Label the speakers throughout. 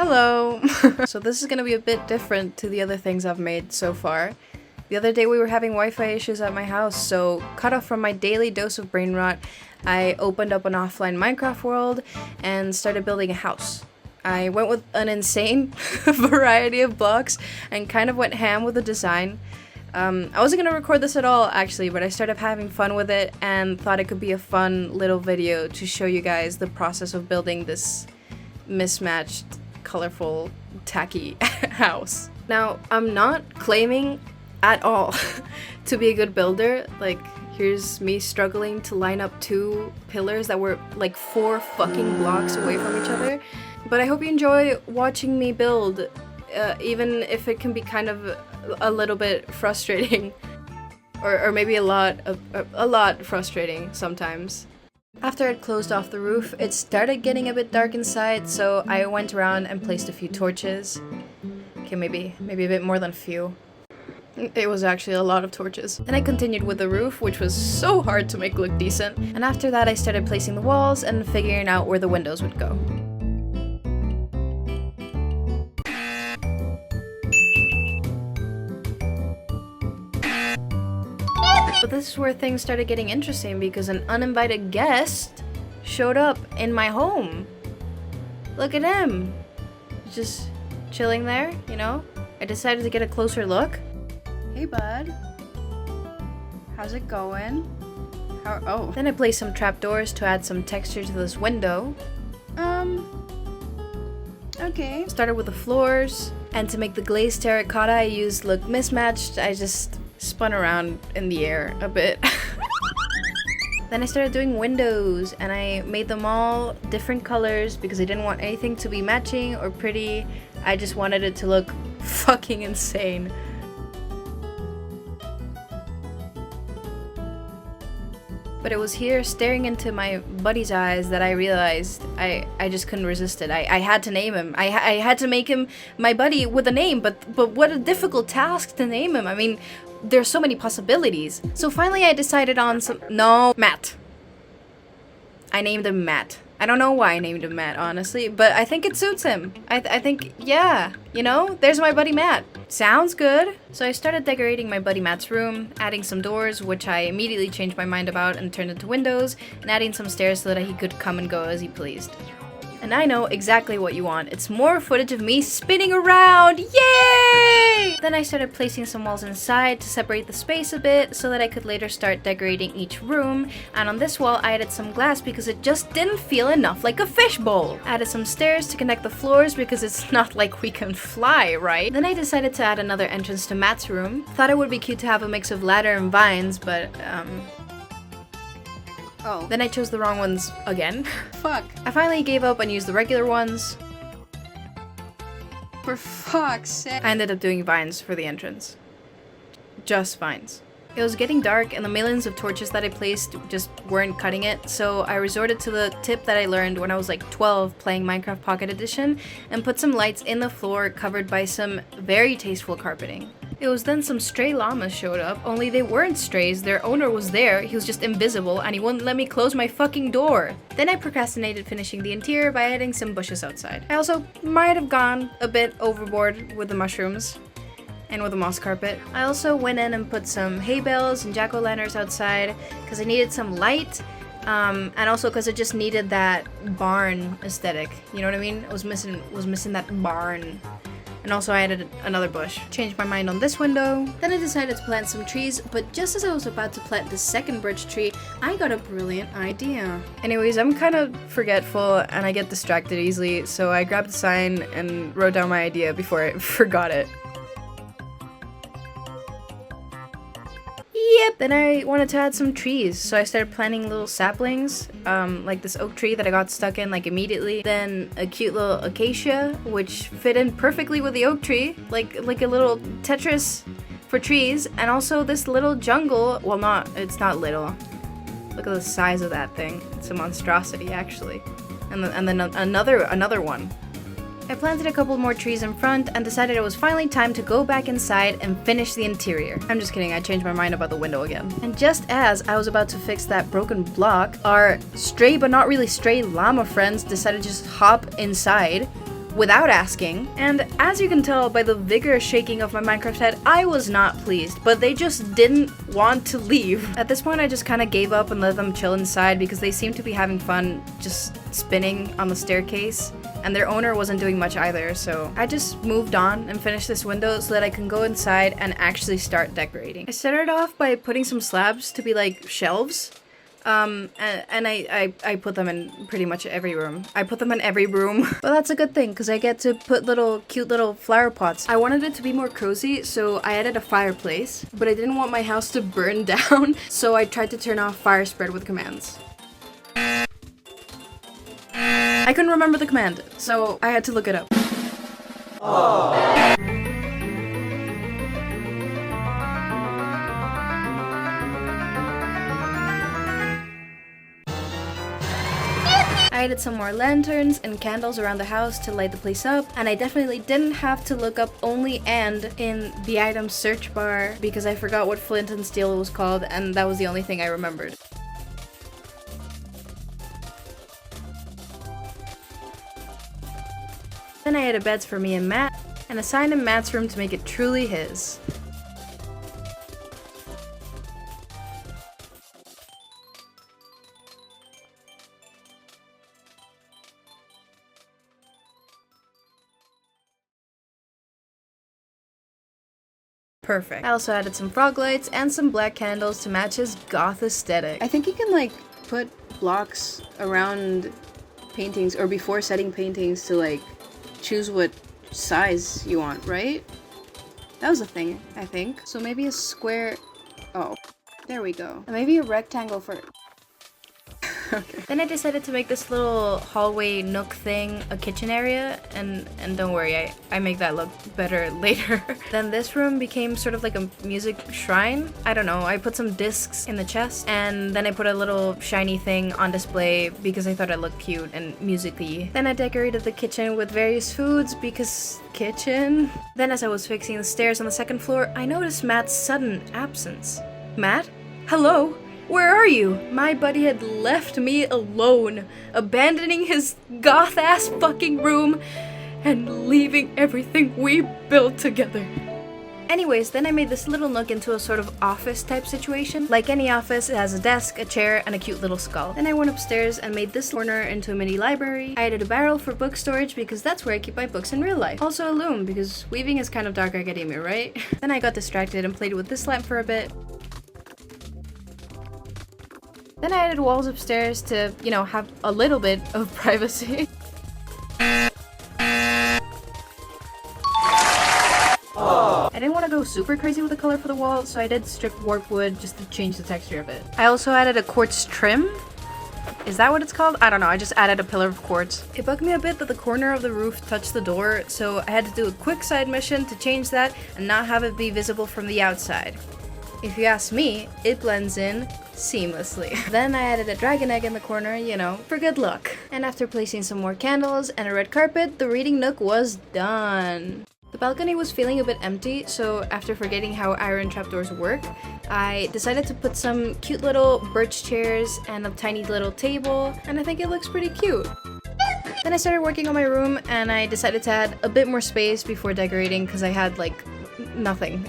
Speaker 1: Hello! So this is gonna be a bit different to the other things I've made so far. The other day we were having Wi-Fi issues at my house, so cut off from my daily dose of brain rot, I opened up an offline Minecraft world and started building a house. I went with an insane variety of blocks and kind of went ham with the design. I wasn't gonna record this at all actually, but I started having fun with it and thought it could be a fun little video to show you guys the process of building this mismatched, colorful, tacky house. Now, I'm not claiming at all to be a good builder. Like, here's me struggling to line up two pillars that were like 4 fucking blocks away from each other. But I hope you enjoy watching me build, even if it can be kind of a little bit frustrating, or maybe a lot frustrating sometimes. After I'd closed off the roof, it started getting a bit dark inside, so I went around and placed a few torches. Okay, maybe a bit more than a few. It was actually a lot of torches. Then I continued with the roof, which was so hard to make look decent. And after that I started placing the walls and figuring out where the windows would go. But this is where things started getting interesting because an uninvited guest showed up in my home. Look at him. Just chilling there, you know? I decided to get a closer look. Hey bud. How's it going? Oh. Then I placed some trapdoors to add some texture to this window. Okay. Started with the floors, and to make the glazed terracotta I used look mismatched, I just spun around in the air a bit. Then I started doing windows, and I made them all different colors because I didn't want anything to be matching or pretty. I just wanted it to look fucking insane. But it was here, staring into my buddy's eyes, that I realized I just couldn't resist it. I had to name him. I had to make him my buddy with a name, but what a difficult task to name him. I mean, there's so many possibilities. So finally I decided on Matt. I named him Matt. I don't know why I named him Matt, honestly, but I think it suits him. I think, yeah, you know, there's my buddy Matt. Sounds good. So I started decorating my buddy Matt's room, adding some doors, which I immediately changed my mind about and turned into windows, and adding some stairs so that he could come and go as he pleased. And I know exactly what you want. It's more footage of me spinning around! Yay! Then I started placing some walls inside to separate the space a bit so that I could later start decorating each room. And on this wall I added some glass because it just didn't feel enough like a fishbowl. Added some stairs to connect the floors because it's not like we can fly, right? Then I decided to add another entrance to Matt's room. Thought it would be cute to have a mix of ladder and vines, but oh. Then I chose the wrong ones again. Fuck. I finally gave up and used the regular ones. For fuck's sake. I ended up doing vines for the entrance. Just vines. It was getting dark and the millions of torches that I placed just weren't cutting it, so I resorted to the tip that I learned when I was like 12 playing Minecraft Pocket Edition and put some lights in the floor covered by some very tasteful carpeting. It was then some stray llamas showed up, only they weren't strays, their owner was there, he was just invisible, and he wouldn't let me close my fucking door. Then I procrastinated finishing the interior by adding some bushes outside. I also might have gone a bit overboard with the mushrooms and with the moss carpet. I also went in and put some hay bales and jack-o'-lanterns outside because I needed some light, and also because it just needed that barn aesthetic, you know what I mean? It was missing that barn. And also I added another bush. Changed my mind on this window. Then I decided to plant some trees, but just as I was about to plant the second birch tree, I got a brilliant idea. Anyways, I'm kind of forgetful and I get distracted easily, so I grabbed the sign and wrote down my idea before I forgot it. Yep, then I wanted to add some trees, so I started planting little saplings, like this oak tree that I got stuck in like immediately, then a cute little acacia, which fit in perfectly with the oak tree, like a little Tetris for trees, and also this little jungle, well it's not little, look at the size of that thing, it's a monstrosity actually, and then another one. I planted a couple more trees in front and decided it was finally time to go back inside and finish the interior. I'm just kidding, I changed my mind about the window again. And just as I was about to fix that broken block, our stray but not really stray llama friends decided to just hop inside, without asking. And as you can tell by the vigorous shaking of my Minecraft head, I was not pleased, but they just didn't want to leave. At this point, I just kind of gave up and let them chill inside because they seemed to be having fun just spinning on the staircase. And their owner wasn't doing much either, so I just moved on and finished this window so that I can go inside and actually start decorating. I started off by putting some slabs to be like shelves. And I put them in pretty much every room. I put them in every room. But that's a good thing because I get to put cute little flower pots. I wanted it to be more cozy, so I added a fireplace, but I didn't want my house to burn down, so I tried to turn off fire spread with commands. I couldn't remember the command, so I had to look it up. I added some more lanterns and candles around the house to light the place up, and I definitely didn't have to look up only and in the item search bar because I forgot what flint and steel was called, and that was the only thing I remembered. Then I added beds for me and Matt, and assigned him Matt's room to make it truly his. Perfect. I also added some frog lights and some black candles to match his goth aesthetic. I think you can like put blocks around paintings or before setting paintings to like choose what size you want, right? That was a thing, I think. So maybe a square. Oh, there we go. And maybe a rectangle for. Okay. Then I decided to make this little hallway nook thing a kitchen area, and don't worry, I make that look better later. Then this room became sort of like a music shrine. I don't know, I put some discs in the chest, and then I put a little shiny thing on display because I thought it looked cute and music-y. Then I decorated the kitchen with various foods because kitchen. Then as I was fixing the stairs on the second floor, I noticed Matt's sudden absence. Matt? Hello? Where are you? My buddy had left me alone, abandoning his goth-ass fucking room and leaving everything we built together. Anyways, then I made this little nook into a sort of office type situation. Like any office, it has a desk, a chair, and a cute little skull. Then I went upstairs and made this corner into a mini library. I added a barrel for book storage because that's where I keep my books in real life. Also a loom because weaving is kind of dark academia, right? Then I got distracted and played with this lamp for a bit. Then I added walls upstairs to, you know, have a little bit of privacy. I didn't want to go super crazy with the color for the wall, so I did strip warp wood just to change the texture of it. I also added a quartz trim. Is that what it's called? I don't know, I just added a pillar of quartz. It bugged me a bit that the corner of the roof touched the door, so I had to do a quick side mission to change that and not have it be visible from the outside. If you ask me, it blends in seamlessly. Then I added a dragon egg in the corner, you know, for good luck. And after placing some more candles and a red carpet, the reading nook was done. The balcony was feeling a bit empty, so after forgetting how iron trapdoors work, I decided to put some cute little birch chairs and a tiny little table, and I think it looks pretty cute. Then I started working on my room, and I decided to add a bit more space before decorating because I had like nothing.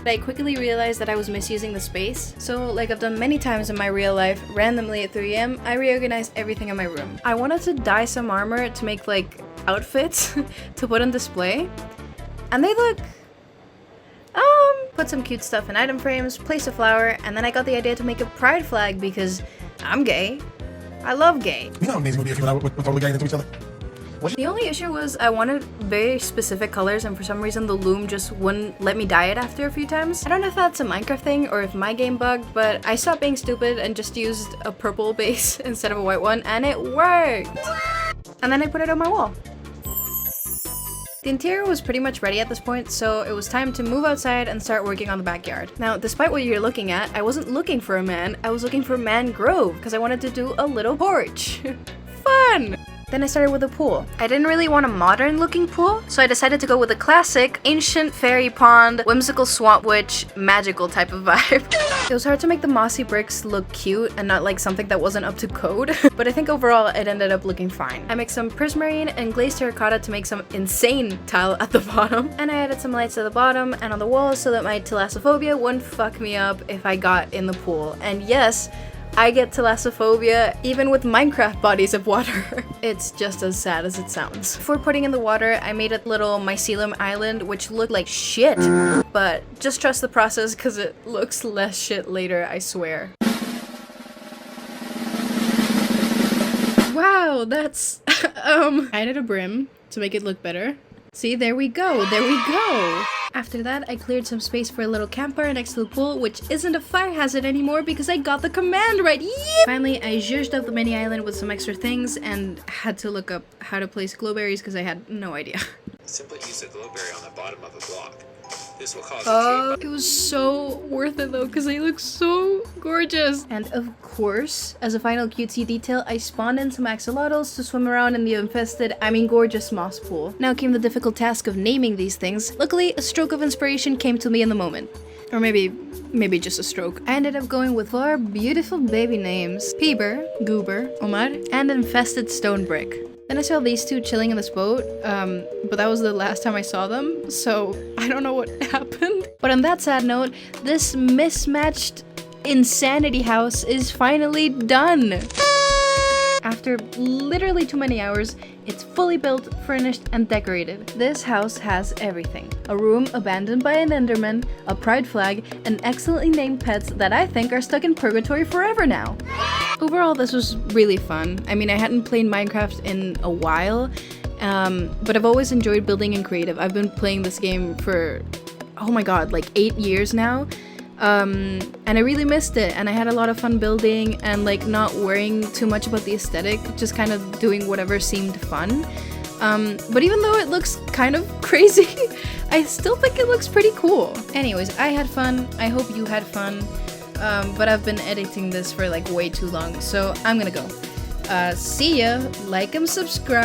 Speaker 1: I quickly realized that I was misusing the space, so like I've done many times in my real life, randomly at 3 AM, I reorganized everything in my room. I wanted to dye some armor to make like outfits to put on display, and they look put some cute stuff in item frames, place a flower, and then I got the idea to make a pride flag because I'm gay. I love gay.
Speaker 2: You know how amazing it would be if you and I were totally getting into each other?
Speaker 1: The only issue was I wanted very specific colors, and for some reason the loom just wouldn't let me dye it after a few times. I don't know if that's a Minecraft thing or if my game bugged, but I stopped being stupid and just used a purple base instead of a white one, and it worked! And then I put it on my wall. The interior was pretty much ready at this point, so it was time to move outside and start working on the backyard. Now, despite what you're looking at, I wasn't looking for a man, I was looking for mangrove, because I wanted to do a little porch. Fun! Then I started with a pool. I didn't really want a modern looking pool, so I decided to go with a classic, ancient fairy pond, whimsical swamp witch, magical type of vibe. It was hard to make the mossy bricks look cute and not like something that wasn't up to code, but I think overall it ended up looking fine. I mixed some prismarine and glazed terracotta to make some insane tile at the bottom, and I added some lights at the bottom and on the walls so that my thalassophobia wouldn't fuck me up if I got in the pool. And yes, I get thalassophobia even with Minecraft bodies of water. It's just as sad as it sounds. Before putting in the water, I made a little mycelium island which looked like shit. But just trust the process because it looks less shit later, I swear. Wow, that's... I added a brim to make it look better. See, there we go, there we go! After that, I cleared some space for a little campfire next to the pool, which isn't a fire hazard anymore because I got the command right. Yep! Finally, I zhuzhed up the mini island with some extra things and had to look up how to place glowberries because I had no idea.
Speaker 3: Simply use a glowberry on the bottom of a block. This will cause
Speaker 1: It was so worth it though because they look so gorgeous. And of course, as a final cutesy detail, I spawned in some axolotls to swim around in the infested, gorgeous moss pool. Now came the difficult task of naming these things. Luckily, a stroke of inspiration came to me in the moment. Or maybe just a stroke. I ended up going with 4 beautiful baby names. Peeber, Goober, Omar, and Infested Stone Brick. Then I saw these two chilling in this boat, but that was the last time I saw them, so I don't know what happened. But on that sad note, this mismatched insanity house is finally done! After literally too many hours, it's fully built, furnished, and decorated. This house has everything. A room abandoned by an enderman, a pride flag, and excellently named pets that I think are stuck in purgatory forever now. Overall, this was really fun. I hadn't played Minecraft in a while, but I've always enjoyed building in creative. I've been playing this game for, oh my god, like 8 years now. And I really missed it, and I had a lot of fun building and not worrying too much about the aesthetic, just kind of doing whatever seemed fun. But even though it looks kind of crazy, I still think it looks pretty cool. Anyways, I had fun, I hope you had fun, but I've been editing this for way too long, so I'm gonna go. See ya, like and subscribe.